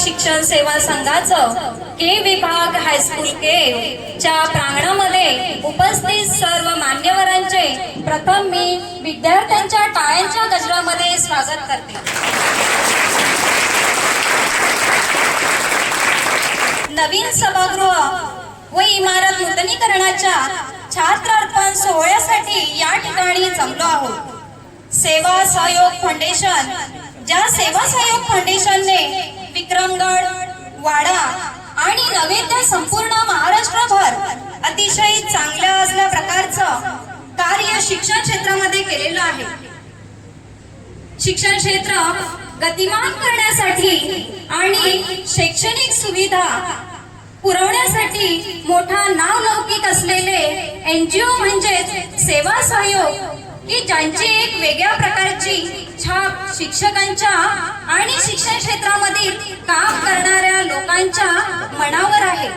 शिक्षण सेवा संघाचं के विभाग हायस्कूल के च्या प्रांगणामध्ये उपस्थित सर्व मान्यवरांचे प्रथम मी विद्यार्थ्यांच्या टाळ्यांच्या गजरामध्ये स्वागत करते। नवीन सभागृह व इमारत नूतनीकरणाच्या छात्रार्पण सोहळ्यासाठी या ठिकाणी जमलो आहोत। सेवा सहयोग फाउंडेशन, ज्या सेवा सहयोग फाउंडेशनने विक्रमगड, वाडा आणि नव्हे तर संपूर्ण महाराष्ट्रभर अतिशय चांगल्या असल्या प्रकारचं कार्य शिक्षण क्षेत्रामध्ये केलेलं आहे। शिक्षण क्षेत्र गतिमान करण्यासाठी आणि शैक्षणिक सुविधा पुरवण्यासाठी मोठा नावलौकिक असलेले एनजीओ म्हणजे सेवा सहयोग, की ज्यांची एक वेगळ्या प्रकारची छाप शिक्षकांच्या आणि शिक्षण क्षेत्रामधील काम करणाऱ्या लोकांच्या मनावर आहे।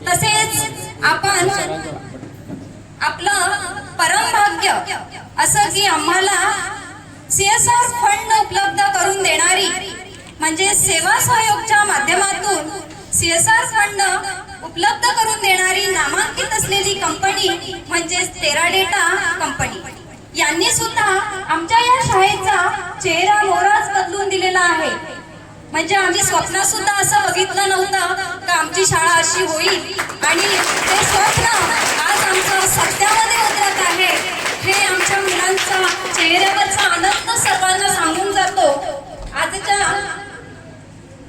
तसेच आपण आपलं परम भाग्य असं की आम्हाला CSR फंड उपलब्ध करून देणारी म्हणजे सेवा सहयोगच्या माध्यमातून CSR फंड उपलब्ध करून देणारी नामांकित असलेली कंपनी म्हणजेच टेराडेटा कंपनी यांनी सुद्धा आमच्या या शाळेचा चेहरा मोहराच बदलून दिलेला आहे. म्हणजे आम्ही स्वप्नात सुद्धा असं बघितलं नव्हतं का आमची शाळा अशी होईल आणि ते स्वप्न आज आमचं सत्यामध्ये उतरत आहे. हे आमच्या मुलांचा चेहऱ्यावरचा आनंद सर्वांना सांगून जातो. आजच्या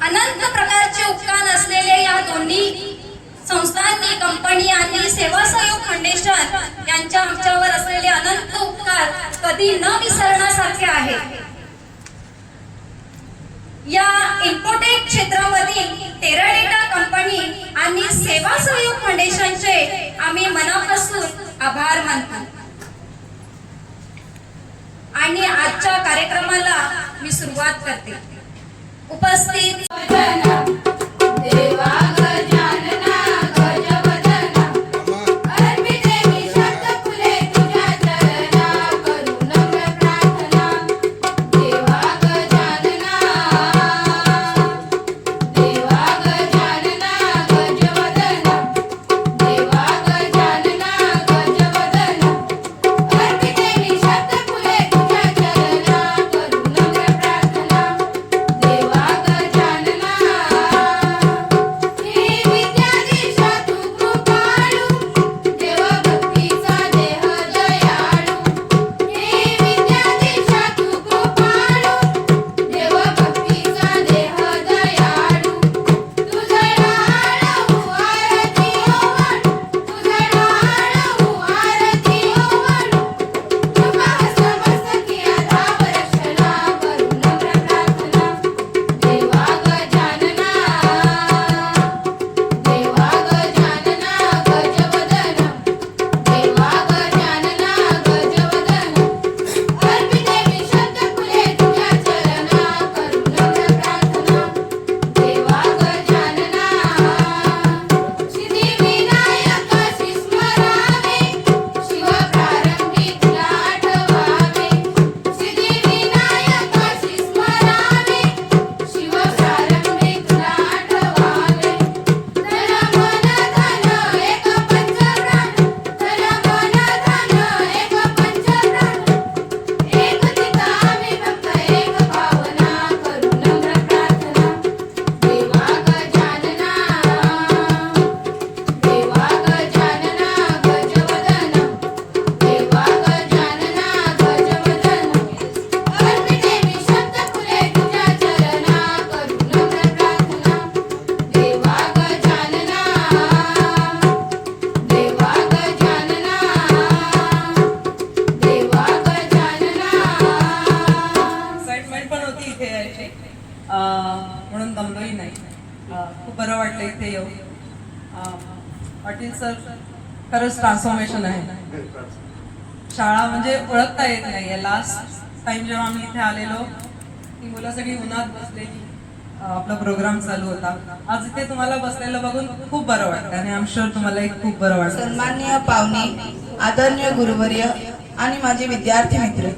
अनंत प्रकारचे उपक्रम असलेले या दोन्ही संस्थांनी, कंपनी आणि सेवा सहयोग फाउंडेशन यांच्या आमच्यावर असलेले अनंत उपकार कधी न विसरण्यासारखे आहेत. या इन्फोटेक क्षेत्रामधील टेराडेटा कंपनी आणि सेवा सहयोग फाउंडेशनचे आम्ही मनापासून आभार मानतो. आणि आजच्या कार्यक्रमाला मी सुरुवात करते. उपस्थित म्हणून दमलोही नाही. खूप बरं वाटलं इथे येऊन. पाटील सर खरंच ट्रान्सफॉर्मेशन आहे. शाळा म्हणजे ओळखता येत नाही. लास्ट टाइम जेव्हा आम्ही इथे आलेलो ही मुलं सगळी उन्हात बसलेली, आपला प्रोग्राम चालू होता. आज इथे तुम्हाला बसलेलं बघून खूप बरं वाटतं आणि आय एम शुअर तुम्हालाही खूप बरं वाटतं. सन्माननीय पाहुणे, आदरणीय गुरुवर्य आणि माझे विद्यार्थी मित्र,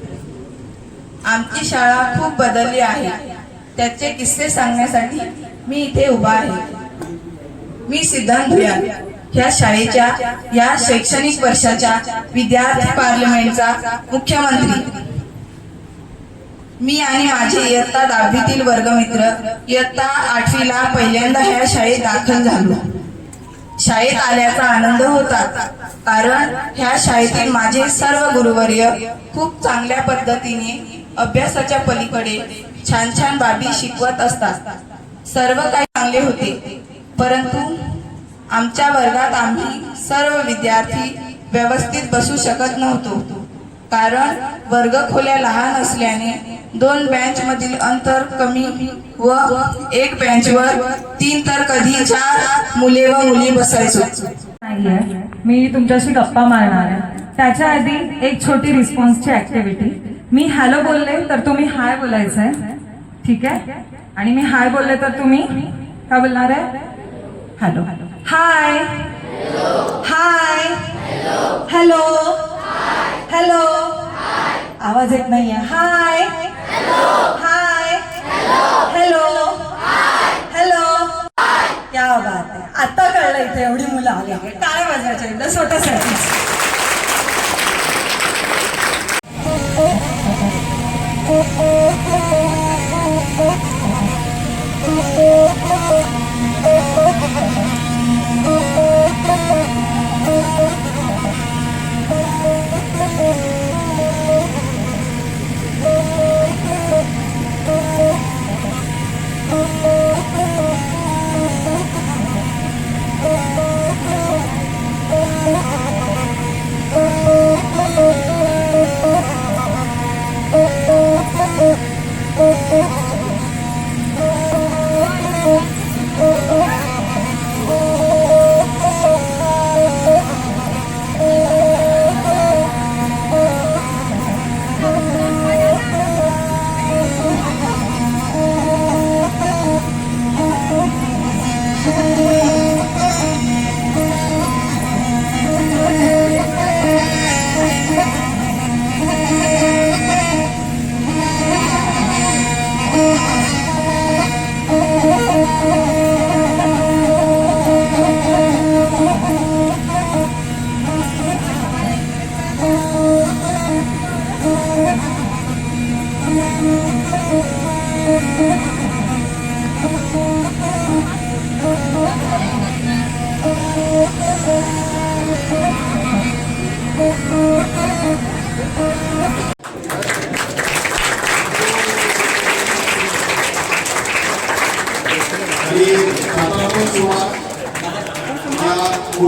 आमची शाळा खूप बदलली आहे. त्याचे किस्से सांगण्यासाठी मी इथे उभा आहे. मी सिद्धांत भुयार ह्या शाळेच्या या शैक्षणिक वर्षाच्या विद्यार्थी पार्लमेंटचा मुख्यमंत्री. मी आणि माझे इयत्ता 10वीतील वर्गमित्र इयत्ता 8वीला पहिल्यांदा ह्या शाळेत दाखल झालो. शाळेत आल्याचा आनंद होता, कारण ह्या शाळेतील माझे सर्व गुरुवर्य खूप चांगल्या पद्धतीने अभ्यासाच्या पलीकडे छान छान बाबी शिकवत असतात. सर्व काही चांगले होते, परंतु आमच्या वर्गात आम्ही सर्व विद्यार्थी व्यवस्थित बसू शकत नव्हतो, कारण वर्गखोल्या लहान असल्याने 2 बेंच मधील अंतर कमी व एक बेंचवर 3 तर कधी 4 मुले व मुली बसायचो. मी तुमच्याशी गप्पा मारणार आहे. त्याच्या आधी एक छोटी रिस्पॉन्सची ऍक्टिव्हिटी. मी हॅलो बोलले तर तुम्ही हाय बोलायचंय, ठीक आहे? आणि मी हाय बोलले तर तुम्ही काय बोलणार आहे? हॅलो. हाय, हाय, हॅलो, हॅलो. आवाज येत नाहीये. हाय, हाय, हॅलो, हॅलो. क्या बात आहे. आता कळलं इथे इथे एवढी मुलं आली आहेत. टाळ्या वाजवायच्या एकदा स्वतःसाठी. Thank you.